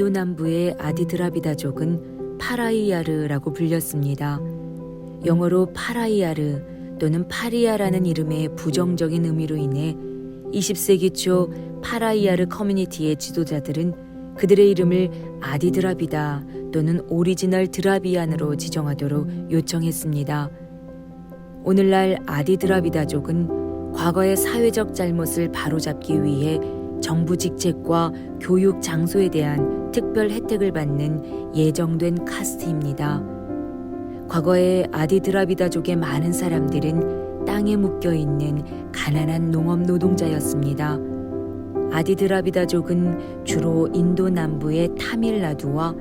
인도 남부의 아디 드라비다족은 파라이야르라고 불렸습니다. 영어로 파라이야르 또는 파리아라는 이름의 부정적인 의미로 인해 20세기 초 파라이야르 커뮤니티의 지도자들은 그들의 이름을 아디 드라비다 또는 오리지널 드라비안으로 지정하도록 요청했습니다. 오늘날 아디 드라비다족은 과거의 사회적 잘못을 바로잡기 위해 정부 직책과 교육 장소에 대한 특별 혜택을 받는 예정된 카스트입니다. 과거에 아디 드라비다족의 많은 사람들은 땅에 묶여있는 가난한 농업 노동자였습니다. 아디 드라비다족은 주로 인도 남부의 타밀나두와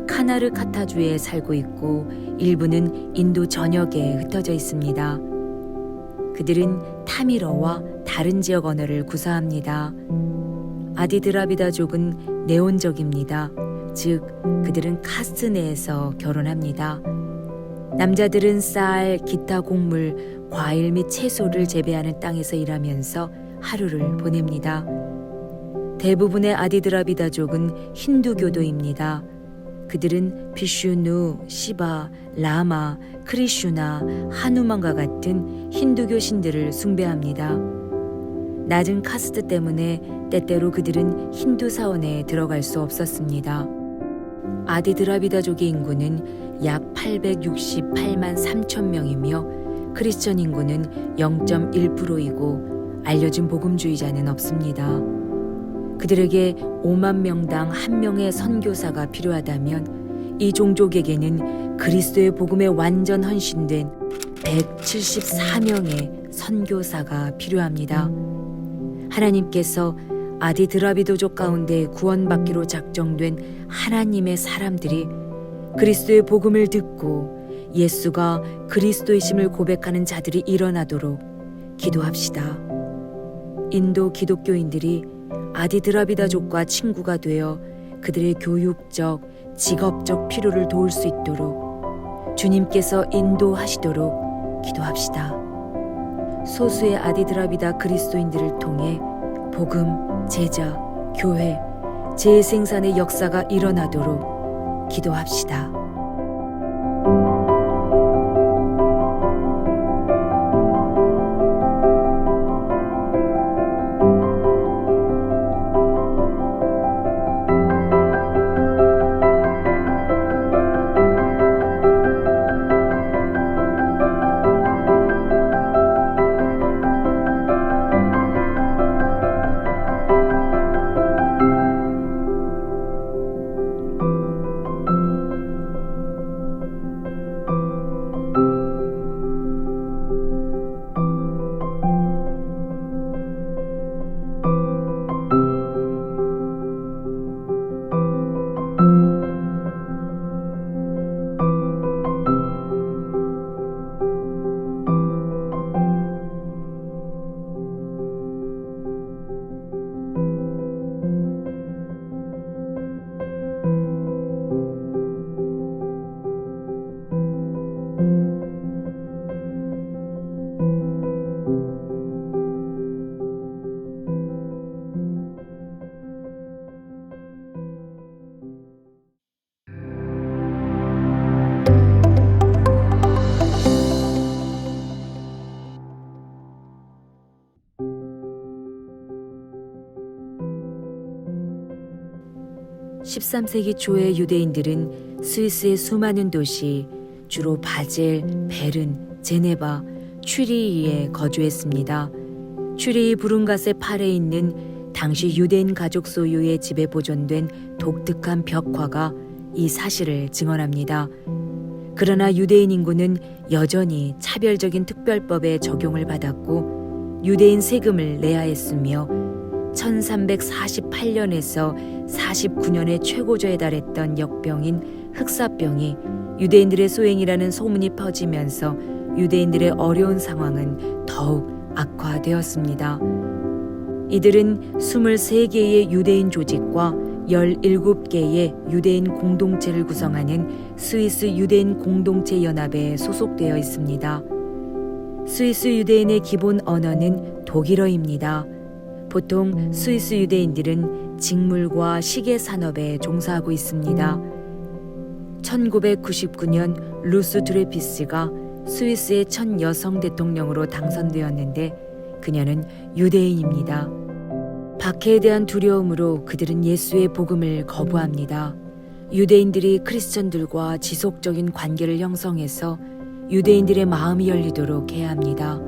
카나르카타주에 살고 있고 일부는 인도 전역에 흩어져 있습니다. 그들은 타밀어와 다른 지역 언어를 구사합니다. 아디 드라비다족은 네온족입니다. 즉, 그들은 카스트 내에서 결혼합니다. 남자들은 쌀, 기타 곡물, 과일 및 채소를 재배하는 땅에서 일하면서 하루를 보냅니다. 대부분의 아디 드라비다족은 힌두교도입니다. 그들은 비슈누, 시바, 라마, 크리슈나, 하누만과 같은 힌두교 신들을 숭배합니다. 낮은 카스트 때문에 때때로 그들은 힌두 사원에 들어갈 수 없었습니다. 아디 드라비다족의 인구는 약 868만 3천 명이며 크리스천 인구는 0.1%이고 알려진 복음주의자는 없습니다. 그들에게 5만 명당 1명의 선교사가 필요하다면 이 종족에게는 그리스도의 복음에 완전 헌신된 174명의 선교사가 필요합니다. 하나님께서 아디 드라비도족 가운데 구원받기로 작정된 하나님의 사람들이 그리스도의 복음을 듣고 예수가 그리스도이심을 고백하는 자들이 일어나도록 기도합시다. 인도 기독교인들이 아디 드라비다족과 친구가 되어 그들의 교육적, 직업적 필요를 도울 수 있도록 주님께서 인도하시도록 기도합시다. 소수의 아디 드라비다 그리스도인들을 통해 복음, 제자, 교회, 재생산의 역사가 일어나도록 기도합시다. (13세기) 초의 유대인들은 스위스의 수많은 도시, 주로 바젤, 베른, 제네바, 취리히에 거주했습니다. 취리히 부른갓의 팔에 있는 당시 유대인 가족 소유의 집에 보존된 독특한 벽화가 이 사실을 증언합니다. 그러나 유대인 인구는 여전히 차별적인 특별법의 적용을 받았고 유대인 세금을 내야 했으며 1348년에서 49년의 최고조에 달했던 역병인 흑사병이 유대인들의 소행이라는 소문이 퍼지면서 유대인들의 어려운 상황은 더욱 악화되었습니다. 이들은 23개의 유대인 조직과 17개의 유대인 공동체를 구성하는 스위스 유대인 공동체 연합에 소속되어 있습니다. 스위스 유대인의 기본 언어는 독일어입니다. 보통 스위스 유대인들은 직물과 시계 산업에 종사하고 있습니다. 1999년 루스 드레피스가 스위스의 첫 여성 대통령으로 당선되었는데 그녀는 유대인입니다. 박해에 대한 두려움으로 그들은 예수의 복음을 거부합니다. 유대인들이 크리스천들과 지속적인 관계를 형성해서 유대인들의 마음이 열리도록 해야 합니다.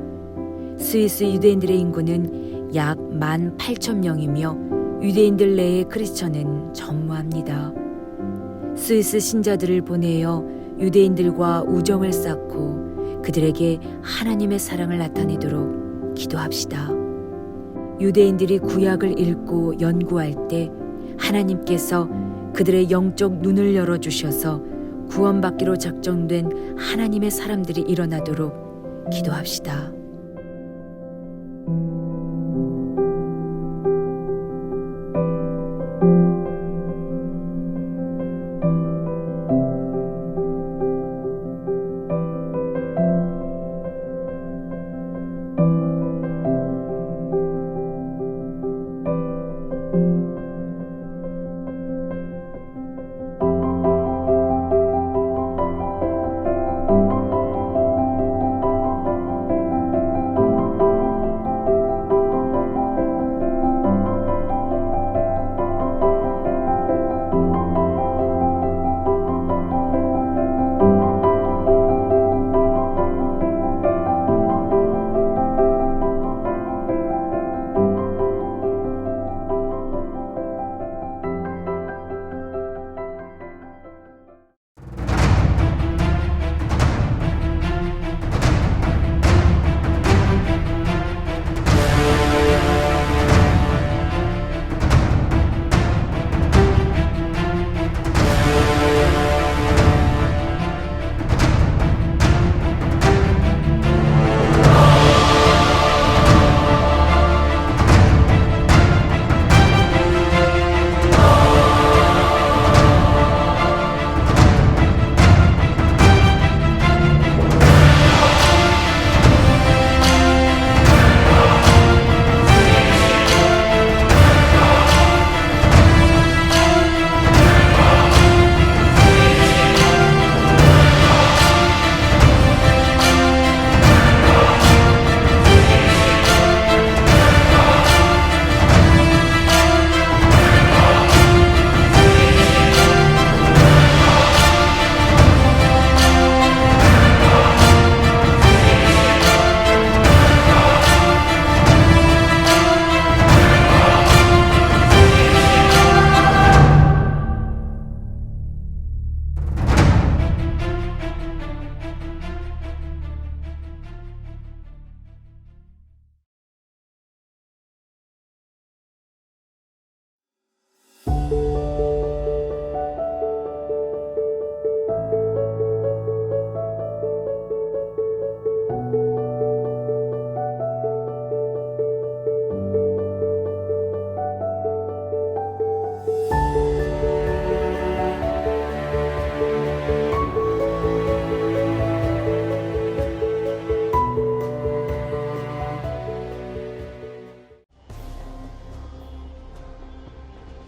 스위스 유대인들의 인구는 약 18,000명이며 유대인들 내의 크리스천은 전무합니다. 스위스 신자들을 보내어 유대인들과 우정을 쌓고 그들에게 하나님의 사랑을 나타내도록 기도합시다. 유대인들이 구약을 읽고 연구할 때 하나님께서 그들의 영적 눈을 열어주셔서 구원받기로 작정된 하나님의 사람들이 일어나도록 기도합시다.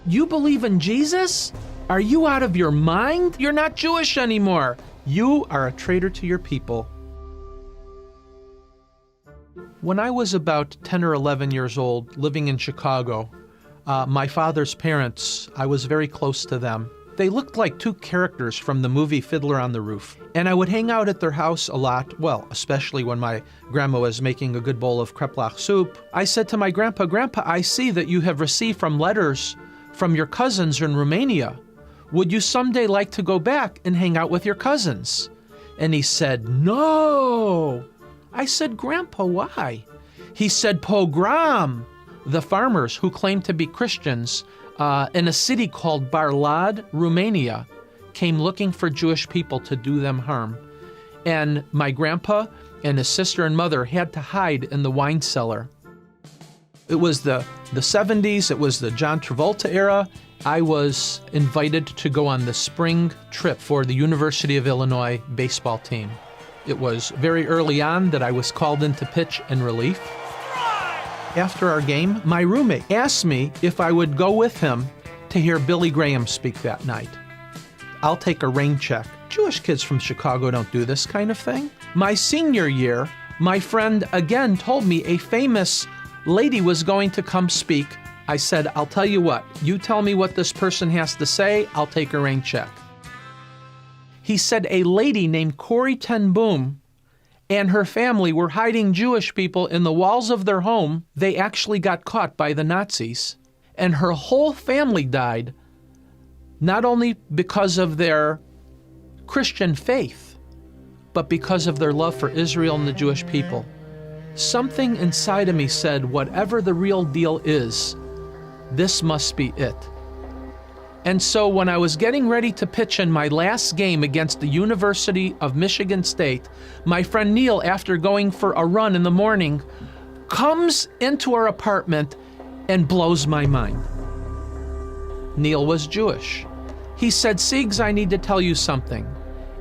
You believe in Jesus? Are you out of your mind? You're not Jewish anymore. You are a traitor to your people. When I was about 10 or 11 years old, living in Chicago, my father's parents, I was very close to them. They looked like two characters from the movie Fiddler on the Roof. And I would hang out at their house a lot, well, especially when my grandma was making a good bowl of kreplach soup. I said to my grandpa, "Grandpa, I see that you have received from letters from your cousins in Romania. Would you someday like to go back and hang out with your cousins?" And he said, "No." I said, "Grandpa, why?" He said, "Pogrom." The farmers who claimed to be Christians in a city called Barlad, Romania, came looking for Jewish people to do them harm. And my grandpa and his sister and mother had to hide in the wine cellar. It was the 70s, it was the John Travolta era. I was invited to go on the spring trip for the University of Illinois baseball team. It was very early on that I was called in to pitch in relief. after our game, my roommate asked me if I would go with him to hear Billy Graham speak that night. I'll take a rain check. Jewish kids from Chicago don't do this kind of thing. My senior year, my friend again told me a famous lady was going to come speak. I said, I'll tell you what, you tell me what this person has to say, I'll take a rain check. He said a lady named Corrie ten Boom and her family were hiding Jewish people in the walls of their home. They actually got caught by the Nazis, and her whole family died, not only because of their Christian faith, but because of their love for Israel and the Jewish people. Something inside of me said, whatever the real deal is, this must be it. And so when I was getting ready to pitch in my last game against the University of Michigan State, my friend Neil, after going for a run in the morning, comes into our apartment and blows my mind. Neil was Jewish. He said, Siegs, I need to tell you something.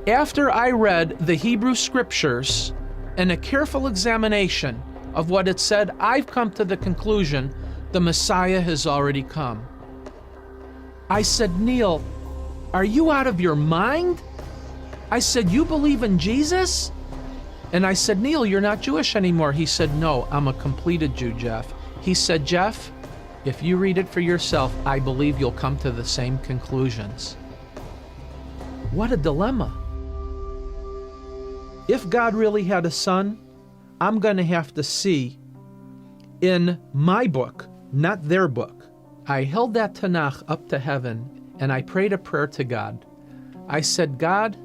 After I read the Hebrew scriptures and a careful examination of what it said, I've come to the conclusion the Messiah has already come. I said, Neil, are you out of your mind? I said, you believe in Jesus? And I said, Neil, you're not Jewish anymore. He said, no, I'm a completed Jew, Jeff. He said, Jeff, if you read it for yourself, I believe you'll come to the same conclusions. What a dilemma. If God really had a son, I'm going to have to see in my book, not their book. I held that Tanakh up to heaven and I prayed a prayer to God. I said, God,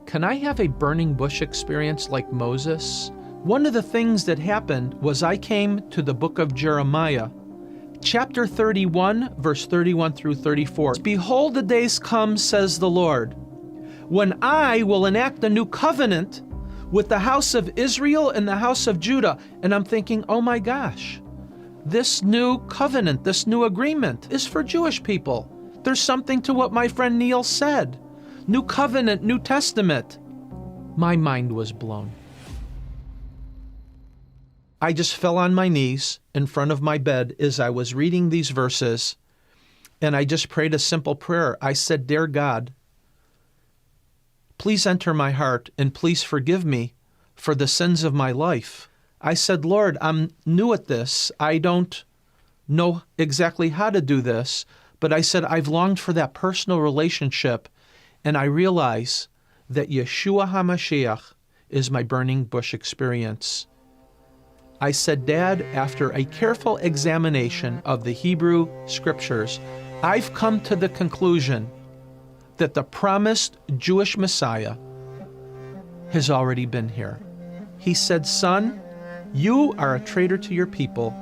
can I have a burning bush experience like Moses? One of the things that happened was I came to the book of Jeremiah, chapter 31, verse 31 through 34. Behold, the days come, says the Lord, when I will enact a new covenant with the house of Israel and the house of Judah. And I'm thinking, oh my gosh, this new covenant, this new agreement is for Jewish people. There's something to what my friend Neil said. New covenant, New Testament. My mind was blown. I just fell on my knees in front of my bed as I was reading these verses, and I just prayed a simple prayer. I said, Dear God, please enter my heart and please forgive me for the sins of my life. I said, Lord, I'm new at this. I don't know exactly how to do this, but I said, I've longed for that personal relationship, and I realize that Yeshua HaMashiach is my burning bush experience. I said, Dad, after a careful examination of the Hebrew scriptures, I've come to the conclusion that the promised Jewish Messiah has already been here. He said, Son, you are a traitor to your people.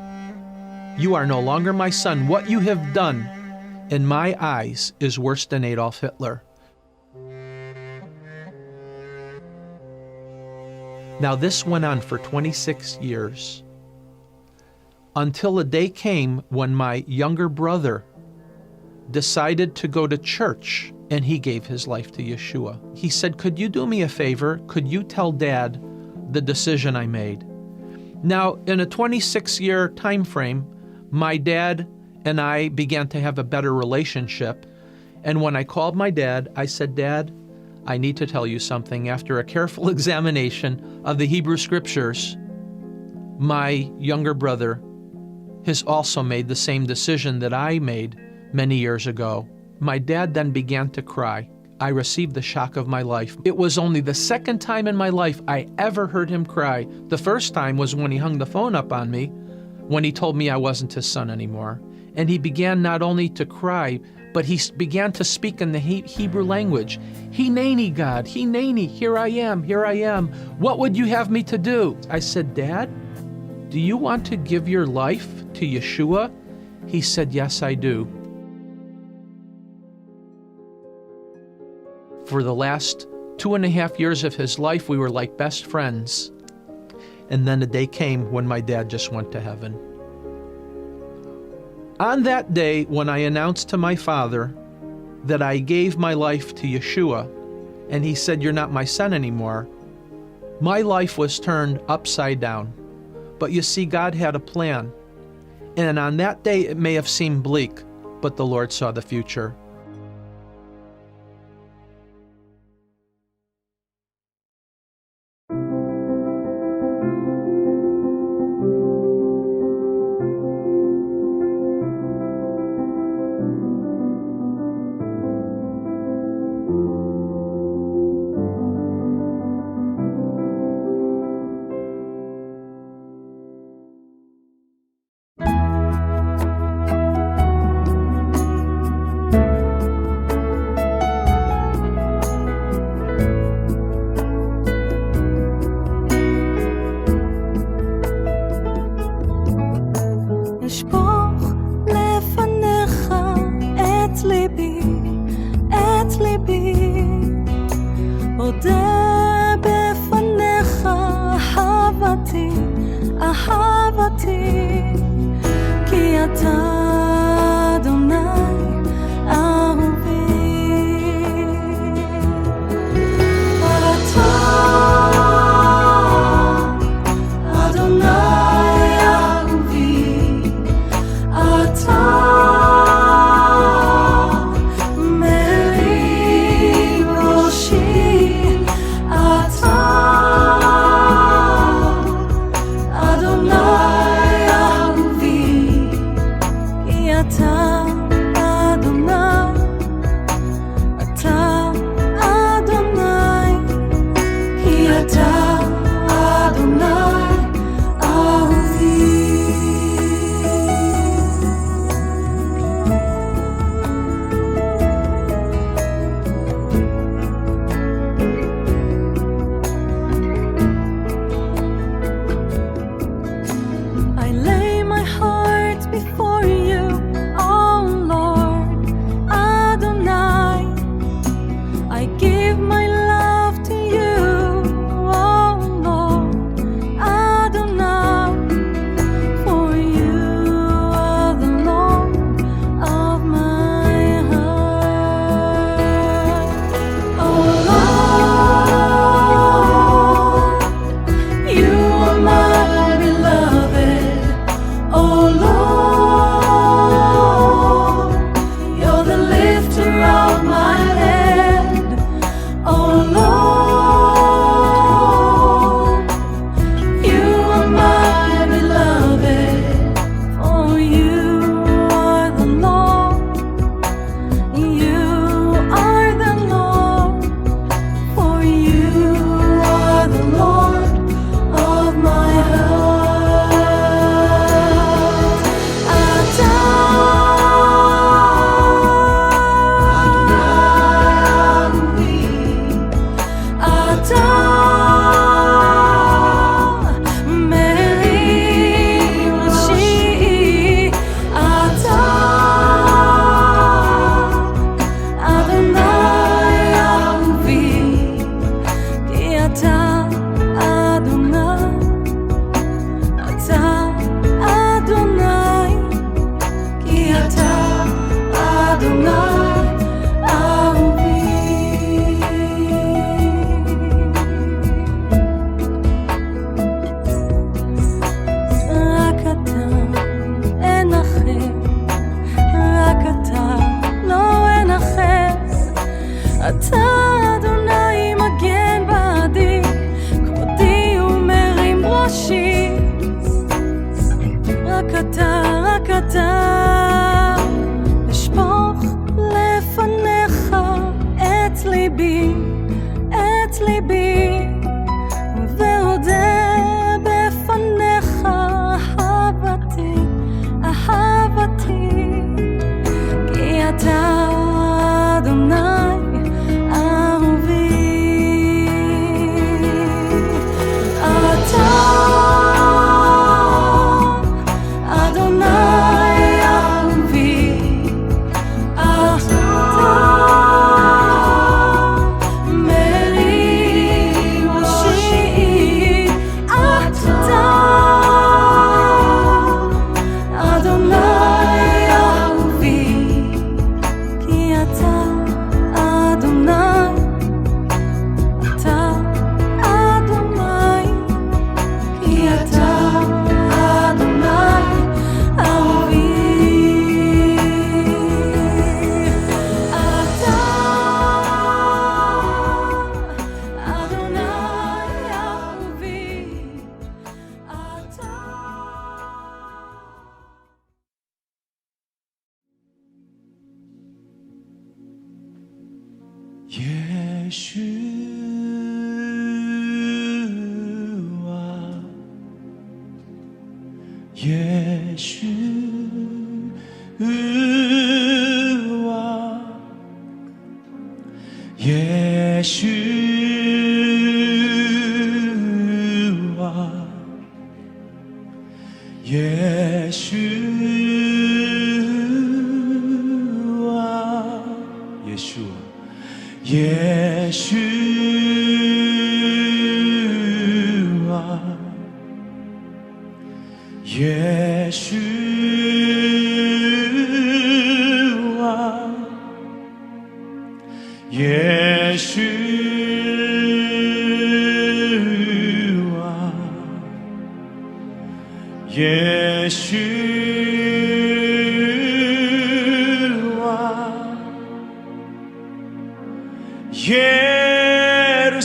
You are no longer my son. What you have done in my eyes is worse than Adolf Hitler. Now this went on for 26 years until a day came when my younger brother decided to go to church and he gave his life to Yeshua. He said, could you do me a favor? Could you tell Dad the decision I made? Now, in a 26-year time frame, my dad and I began to have a better relationship. And when I called my dad, I said, Dad, I need to tell you something. After a careful examination of the Hebrew scriptures, my younger brother has also made the same decision that I made many years ago. My dad then began to cry. I received the shock of my life. It was only the second time in my life I ever heard him cry. The first time was when he hung the phone up on me, when he told me I wasn't his son anymore. And he began not only to cry, but he began to speak in the Hebrew language. Hineni, God, Hineni, here I am, here I am. What would you have me to do? I said, Dad, do you want to give your life to Yeshua? He said, yes, I do. For the last 2.5 years of his life, we were like best friends. And then a day came when my dad just went to heaven. On that day, when I announced to my father that I gave my life to Yeshua, and he said, you're not my son anymore, my life was turned upside down. But you see, God had a plan. And on that day, it may have seemed bleak, but the Lord saw the future.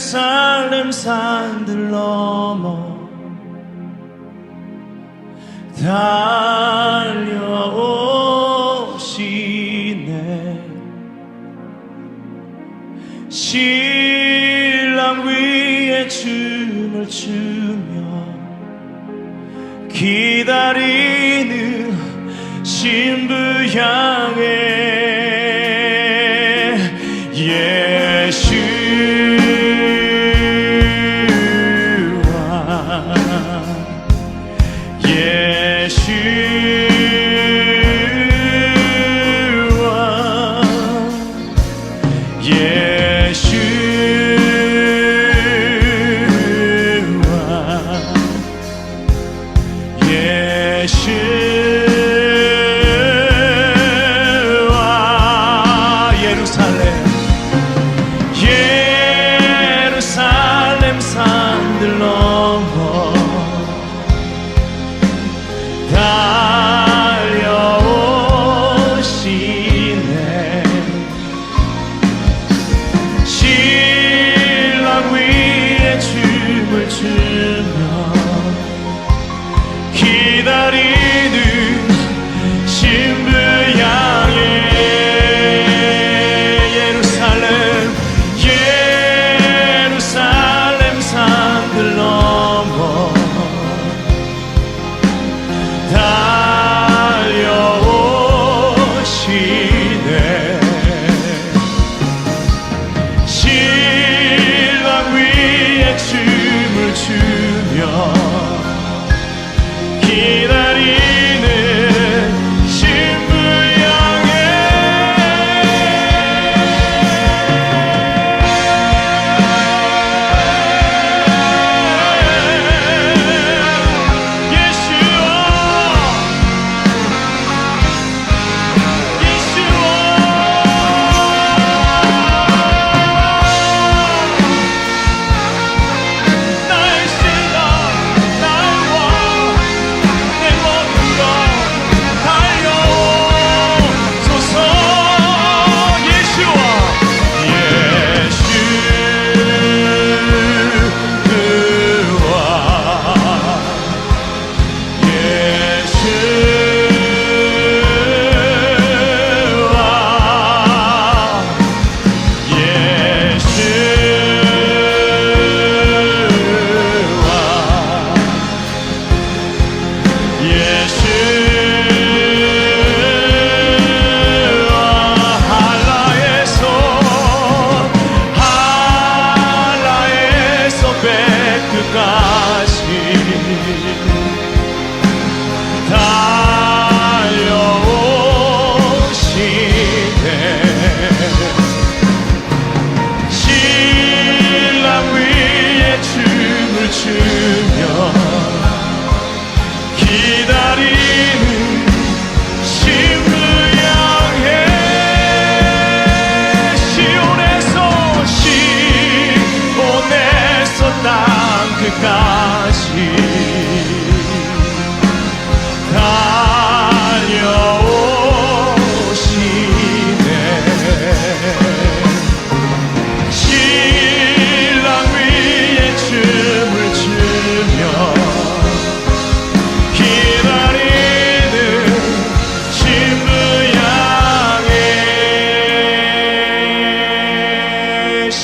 예루살렘 산들 넘어 달려오시네. 신랑 위에 춤을 추며 기다리는 신부 향해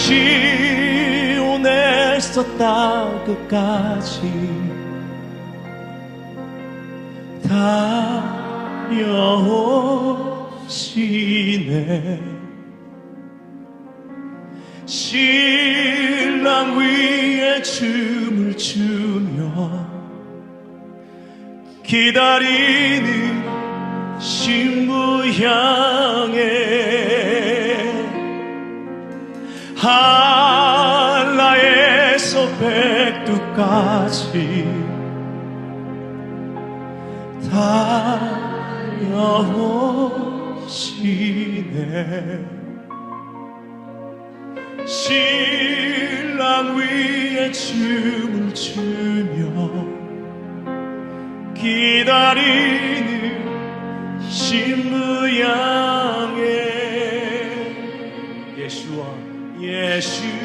시 애썼다 끝까지 다녀오시네. 신랑 위에 춤을 추며 기다리는 신부 향해 한라에서 백두까지 다녀오시네. 신랑 위에 춤을 추며 기다리는 신부 향해 예수와 예수와